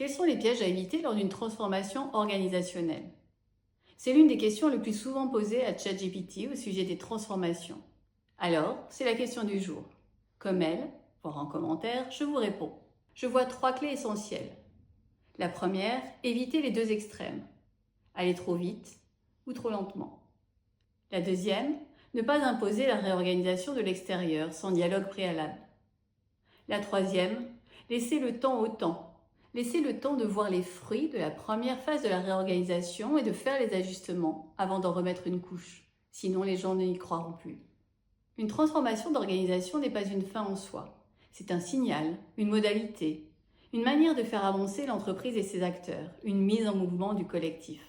Quels sont les pièges à éviter lors d'une transformation organisationnelle? C'est l'une des questions les plus souvent posées à ChatGPT au sujet des transformations. Alors, c'est la question du jour. Comme elle, voire en commentaire, je vous réponds. Je vois 3 clés essentielles. La première, éviter les 2 extrêmes. Aller trop vite ou trop lentement. La deuxième, ne pas imposer la réorganisation de l'extérieur sans dialogue préalable. La troisième, laisser le temps au temps. Laisser le temps de voir les fruits de la première phase de la réorganisation et de faire les ajustements avant d'en remettre une couche. Sinon, les gens n'y croiront plus. Une transformation d'organisation n'est pas une fin en soi. C'est un signal, une modalité, une manière de faire avancer l'entreprise et ses acteurs, une mise en mouvement du collectif.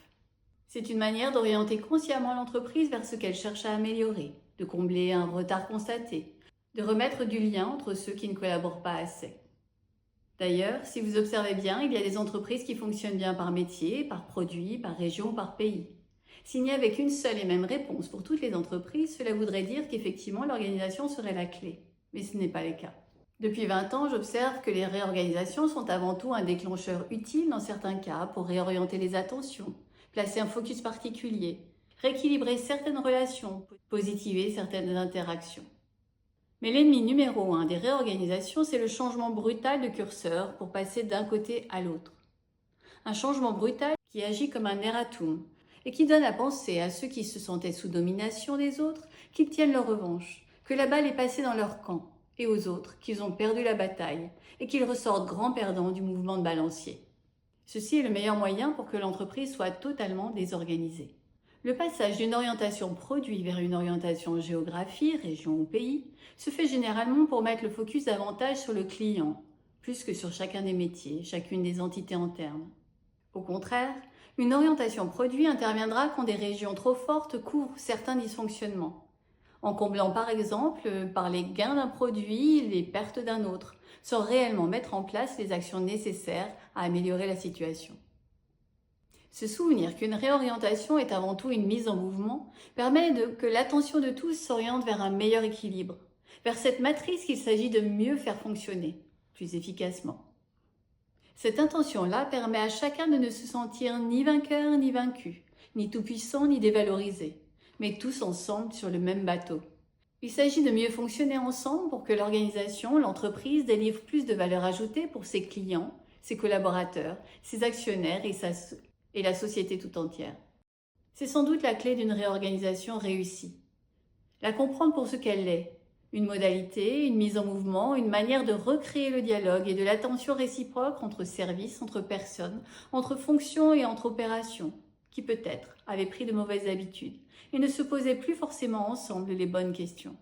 C'est une manière d'orienter consciemment l'entreprise vers ce qu'elle cherche à améliorer, de combler un retard constaté, de remettre du lien entre ceux qui ne collaborent pas assez. D'ailleurs, si vous observez bien, il y a des entreprises qui fonctionnent bien par métier, par produit, par région, par pays. S'il n'y avait qu'une seule et même réponse pour toutes les entreprises, cela voudrait dire qu'effectivement l'organisation serait la clé. Mais ce n'est pas le cas. Depuis 20 ans, j'observe que les réorganisations sont avant tout un déclencheur utile dans certains cas pour réorienter les attentions, placer un focus particulier, rééquilibrer certaines relations, positiver certaines interactions. Mais l'ennemi numéro 1 des réorganisations, c'est le changement brutal de curseur pour passer d'un côté à l'autre. Un changement brutal qui agit comme un erratum et qui donne à penser à ceux qui se sentaient sous domination des autres qu'ils tiennent leur revanche, que la balle est passée dans leur camp, et aux autres qu'ils ont perdu la bataille et qu'ils ressortent grands perdants du mouvement de balancier. Ceci est le meilleur moyen pour que l'entreprise soit totalement désorganisée. Le passage d'une orientation produit vers une orientation géographie, région ou pays, se fait généralement pour mettre le focus davantage sur le client, plus que sur chacun des métiers, chacune des entités internes. Au contraire, une orientation produit interviendra quand des régions trop fortes couvrent certains dysfonctionnements, en comblant par exemple par les gains d'un produit les pertes d'un autre, sans réellement mettre en place les actions nécessaires à améliorer la situation. Se souvenir qu'une réorientation est avant tout une mise en mouvement permet que l'attention de tous s'oriente vers un meilleur équilibre, vers cette matrice qu'il s'agit de mieux faire fonctionner, plus efficacement. Cette intention-là permet à chacun de ne se sentir ni vainqueur ni vaincu, ni tout-puissant ni dévalorisé, mais tous ensemble sur le même bateau. Il s'agit de mieux fonctionner ensemble pour que l'organisation, l'entreprise délivre plus de valeur ajoutée pour ses clients, ses collaborateurs, ses actionnaires et la société tout entière. C'est sans doute la clé d'une réorganisation réussie. La comprendre pour ce qu'elle est, une modalité, une mise en mouvement, une manière de recréer le dialogue et de l'attention réciproque entre services, entre personnes, entre fonctions et entre opérations, qui peut-être avaient pris de mauvaises habitudes et ne se posaient plus forcément ensemble les bonnes questions.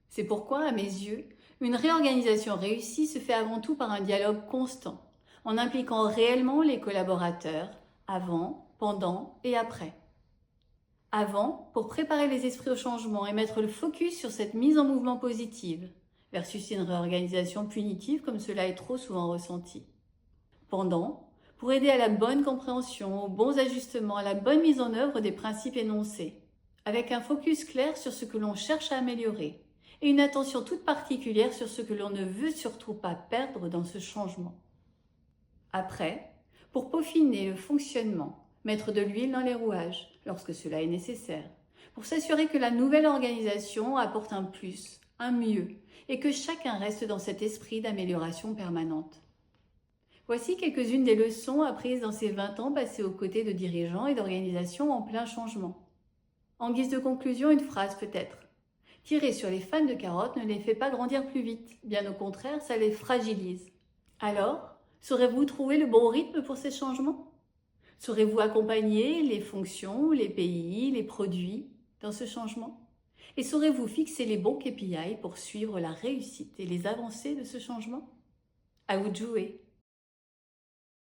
C'est pourquoi, à mes yeux, une réorganisation réussie se fait avant tout par un dialogue constant, en impliquant réellement les collaborateurs, avant, pendant et après. Avant, pour préparer les esprits au changement et mettre le focus sur cette mise en mouvement positive, versus une réorganisation punitive comme cela est trop souvent ressenti. Pendant, pour aider à la bonne compréhension, aux bons ajustements, à la bonne mise en œuvre des principes énoncés, avec un focus clair sur ce que l'on cherche à améliorer et une attention toute particulière sur ce que l'on ne veut surtout pas perdre dans ce changement. Après, pour peaufiner le fonctionnement, mettre de l'huile dans les rouages lorsque cela est nécessaire, pour s'assurer que la nouvelle organisation apporte un plus, un mieux, et que chacun reste dans cet esprit d'amélioration permanente. Voici quelques-unes des leçons apprises dans ces 20 ans passés aux côtés de dirigeants et d'organisations en plein changement. En guise de conclusion, une phrase peut-être. Tirer sur les fans de carottes ne les fait pas grandir plus vite, bien au contraire, ça les fragilise. Alors, saurez-vous trouver le bon rythme pour ces changements? Saurez-vous accompagner les fonctions, les pays, les produits dans ce changement? Et saurez-vous fixer les bons KPI pour suivre la réussite et les avancées de ce changement? À vous de jouer!